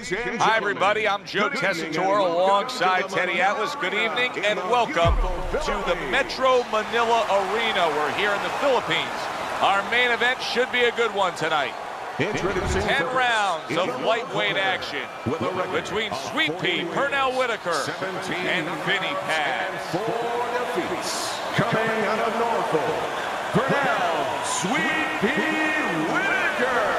Hi, everybody. I'm Joe Tessitore alongside Teddy Atlas. Good evening and welcome to the Metro Manila Arena. We're here in the Philippines. Our main event should be a good one tonight. 10 rounds of lightweight action between Sweet Pea, Pernell Whitaker, and Vinny Paz. Coming out of Norfolk, Pernell Sweet Pea Whitaker.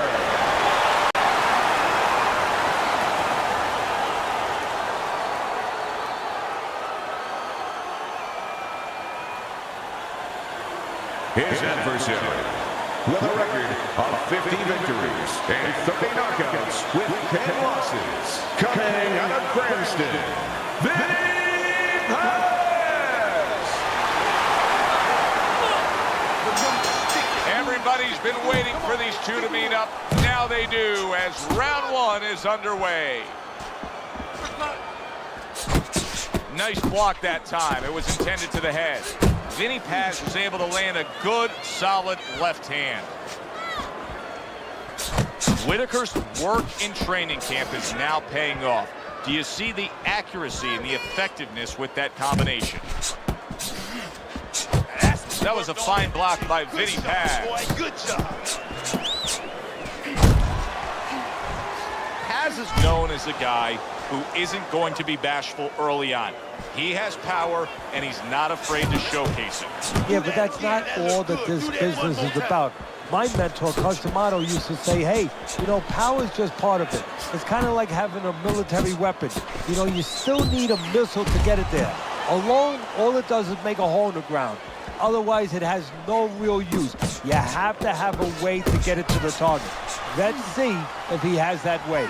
His adversary, with a record of 50 victories and 30 knockouts with 10 losses, coming out of Cranston, Vinny Paz. Everybody's been waiting for these two to meet up. Now they do, as round one is underway. Nice block that time. It was intended to the head. Vinny Paz was able to land a good, solid left hand. Whitaker's work in training camp is now paying off. Do you see the accuracy and the effectiveness with that combination? That was a fine block by Vinny Paz. Good job. Paz is known as a guy who isn't going to be bashful early on. He has power, and he's not afraid to showcase it. Yeah, but that's not all that this business is about. My mentor, Customado, used to say, hey, you know, power is just part of it. It's kind of like having a military weapon. You know, you still need a missile to get it there. Alone, all it does is make a hole in the ground. Otherwise, it has no real use. You have to have a way to get it to the target. Let's see if he has that way.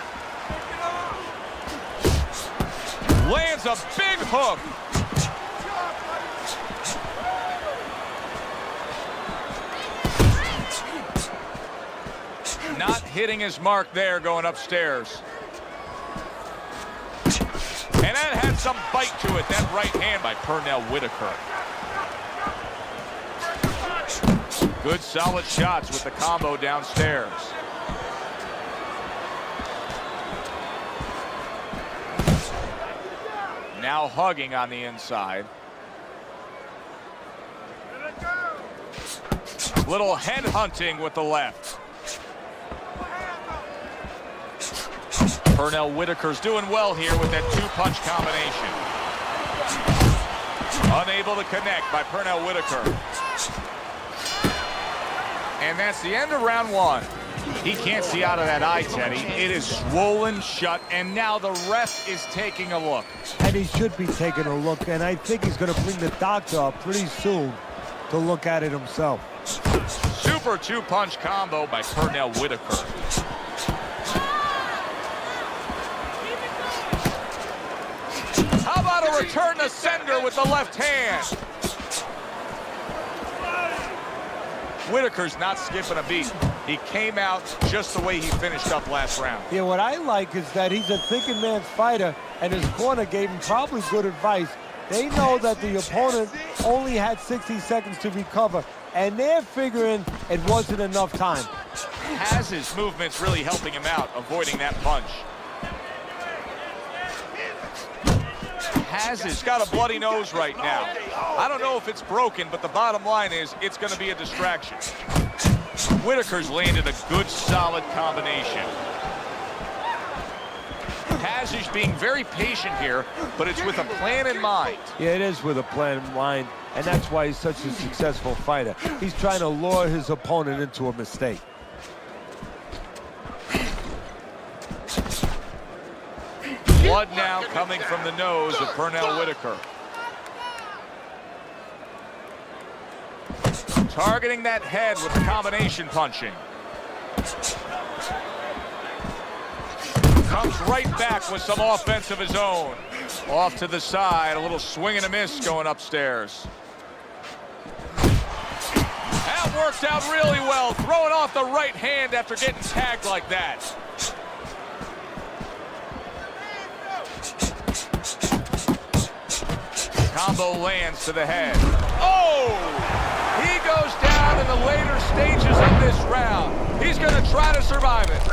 Lands a big hook. Not hitting his mark there going upstairs. And that had some bite to it, that right hand by Pernell Whitaker. Good solid shots with the combo downstairs. Now hugging on the inside. Little head hunting with the left. Pernell Whitaker's doing well here with that two-punch combination. Unable to connect by Pernell Whitaker. And that's the end of round one. He can't see out of that eye, Teddy. It is swollen shut, and now the ref is taking a look. And he should be taking a look, and I think he's going to bring the doctor up pretty soon to look at it himself. Super two-punch combo by Pernell Whitaker. How about a return to sender with the left hand? Whitaker's not skipping a beat. He came out just the way he finished up last round. Yeah, what I like is that he's a thinking man's fighter, and his corner gave him probably good advice. They know that the opponent only had 60 seconds to recover, and they're figuring it wasn't enough time. Paz's movement's really helping him out, avoiding that punch. Paz has got a bloody nose right now. I don't know if it's broken, but the bottom line is it's going to be a distraction. Whitaker's landed a good, solid combination. Paz is being very patient here, but it's with a plan in mind. Yeah, it is with a plan in mind, and that's why he's such a successful fighter. He's trying to lure his opponent into a mistake. Blood now coming from the nose of Pernell Whitaker. Targeting that head with the combination punching. Comes right back with some offense of his own. Off to the side, a little swing and a miss going upstairs. That worked out really well, throwing off the right hand after getting tagged like that. Combo lands to the head. Oh! He goes down in the later stages of this round. He's going to try to survive it.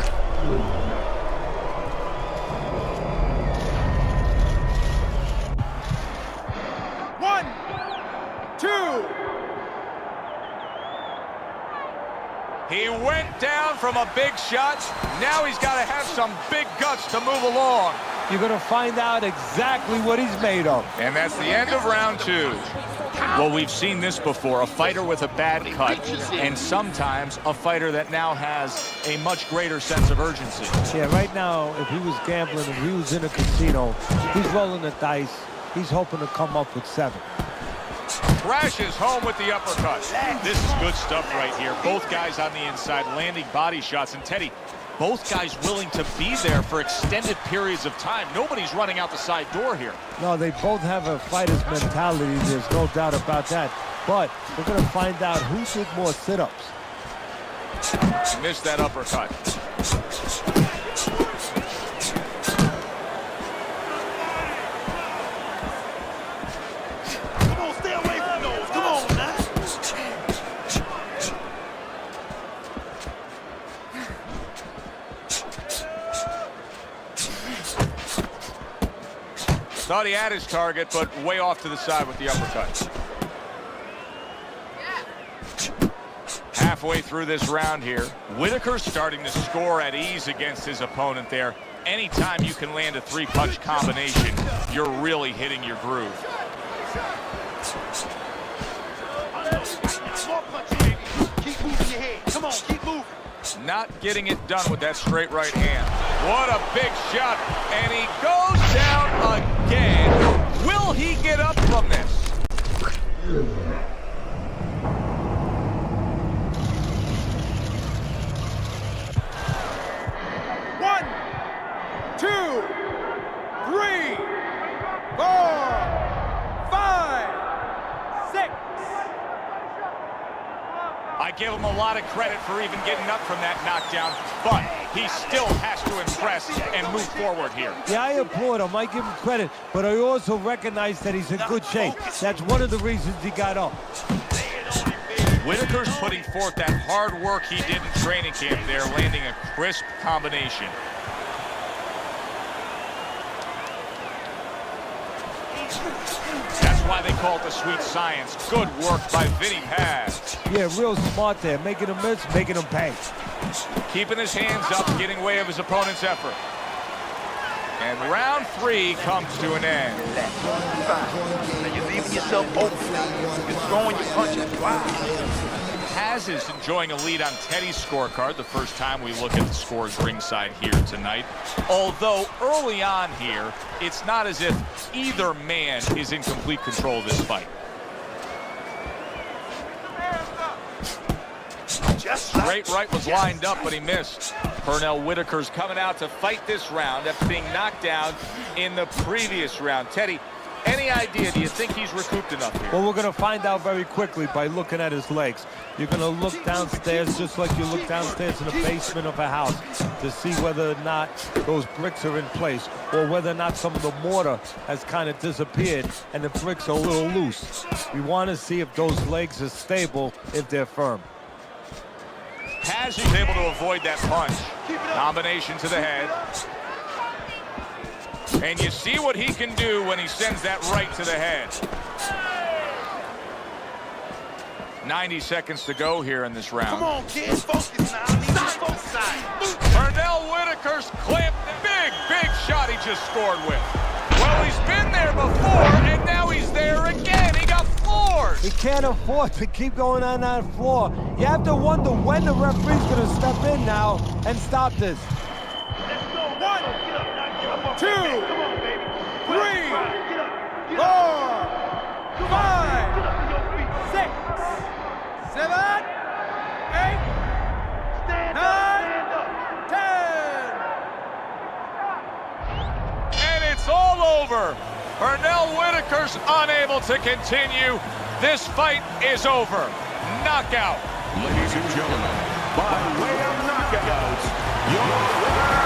knocked down from a big shot. Now he's got to have some big guts to move along. You're going to find out exactly what he's made of. And that's the end of round 2. Well, we've seen this before, a fighter with a bad cut, and sometimes a fighter that now has a much greater sense of urgency. Yeah, right now, if he was gambling, if he was in a casino, he's rolling the dice. He's hoping to come up with 7. Crashes home with the uppercut. This is good stuff right here. Both guys on the inside landing body shots. And Teddy, both guys willing to be there for extended periods of time. Nobody's running out the side door here. No, they both have a fighter's mentality. There's no doubt about that. But we're going to find out who did more sit-ups. Missed that uppercut. Thought he had his target, but way off to the side with the uppercut. Halfway through this round here, Whitaker's starting to score at ease against his opponent there. Anytime you can land a 3-punch combination, you're really hitting your groove. Keep moving your head. Come on, keep moving. Not getting it done with that straight right hand. What a big shot, and he goes down again. Will he get up from this? One, 2, 3, 4, 5, 6. I give him a lot of credit for even getting up from that knockdown, but he still has to impress and move forward here. Yeah, I applaud him. I give him credit, but I also recognize that he's in good shape. That's one of the reasons he got up. Whitaker's putting forth that hard work he did in training camp there, landing a crisp combination. That's why they call it the sweet science. Good work by Vinny Paz. Yeah, real smart there. Making him miss, making him pay. Keeping his hands up, getting way of his opponent's effort. And round 3 comes to an end. Now you're leaving yourself open. You're throwing your punches. Wow. Paz is enjoying a lead on Teddy's scorecard the first time we look at the scores ringside here tonight. Although early on here, it's not as if either man is in complete control of this fight. Straight right was lined up, but he missed. Pernell Whitaker's coming out to fight this round after being knocked down in the previous round. Teddy, any idea, do you think he's recouped enough here? Well, we're going to find out very quickly by looking at his legs. You're going to look downstairs just like you look downstairs in the basement of a house to see whether or not those bricks are in place or whether or not some of the mortar has kind of disappeared and the bricks are a little loose. We want to see if those legs are stable, if they're firm. Paz is able to avoid that punch. Combination to the head. And you see what he can do when he sends that right to the head. 90 seconds to go here in this round. Come on, kids, focus now. I need you to focus. Pernell Whitaker's clamped. Big shot he just scored with. Well, he's been there before, and now he's there again. He got floored. He can't afford to keep going on that floor. You have to wonder when the referee's going to step in now and stop this. 1, 2, 3, 4, 5, 6, 7, 8, 9, 10. And it's all over. Pernell Whitaker's unable to continue. This fight is over. Knockout. Ladies and gentlemen, by way of knockouts, your winner,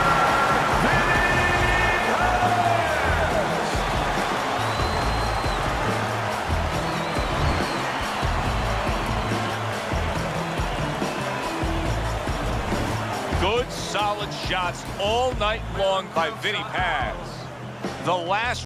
Good, solid shots all night long by Vinny Paz. The last